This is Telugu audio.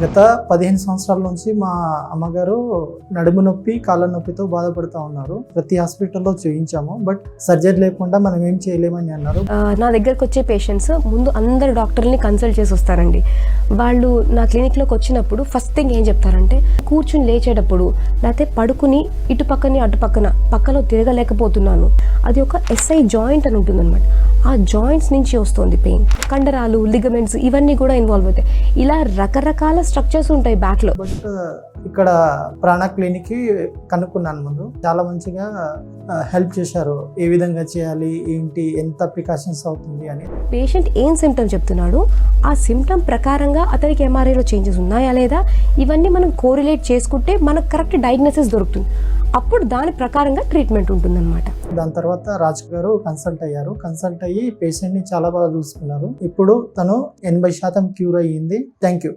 గత 15 సంవత్సరాల నుంచి మా అమ్మగారు నడుము నొప్పి కాళ్ళ నొప్పితో బాధపడుతూ ఉన్నారు. ప్రతి హాస్పిటల్లో చూయించాము, బట్ సర్జరీ లేకుండా మనం ఏం చేయలేమని అన్నారు. నా దగ్గరకు వచ్చే పేషెంట్స్ ముందు అందరు డాక్టర్ని కన్సల్ట్ చేసి వస్తారండి. వాళ్ళు నా క్లినిక్లోకి వచ్చినప్పుడు ఫస్ట్ థింగ్ ఏం చెప్తారంటే, కూర్చుని లేచేటప్పుడు లేకపోతే పడుకుని ఇటు పక్కని అటు పక్కలో తిరగలేకపోతున్నాను, అది ఒక SI జాయింట్ అని ఉంటుందన్నమాట. ఆ జాయింట్స్ నుంచి వస్తుంది పెయిన్. కండరాలు, లిగమెంట్స్ ఇవన్నీ కూడా ఇన్వాల్వ్ అవుతాయి. ఇలా రకరకాల స్ట్రక్చర్స్ ఉంటాయి బ్యాక్లో. బట్ ఇక్కడ ప్రాణ క్లినిక్కి కనుక్కున్నాను. ముందు చాలా మంచిగా హెల్ప్ చేశారు, ఏ విధంగా చేయాలి, ఏంటి, ఎంత ప్రికాషన్స్ అవుతుంది అని. పేషెంట్ ఏం సిమ్టమ్ చెప్తున్నాడు, ఆ సిమ్టమ్ ప్రకారంగా అతనికి MRIలో చేంజెస్ ఉన్నాయా లేదా, ఇవన్నీ మనం కోరిలేట్ చేసుకుంటే మనకు కరెక్ట్ డయాగ్నోసిస్ దొరుకుతుంది. అప్పుడు దాని ప్రకారంగా ట్రీట్మెంట్ ఉంటుందన్నమాట. దాని తర్వాత రాజ్ గారు కన్సల్ట్ అయ్యారు. కన్సల్ట్ అయ్యి పేషెంట్ని చాలా బాగా చూసుకున్నారు. ఇప్పుడు తను 80% క్యూర్ అయ్యింది. Thank you.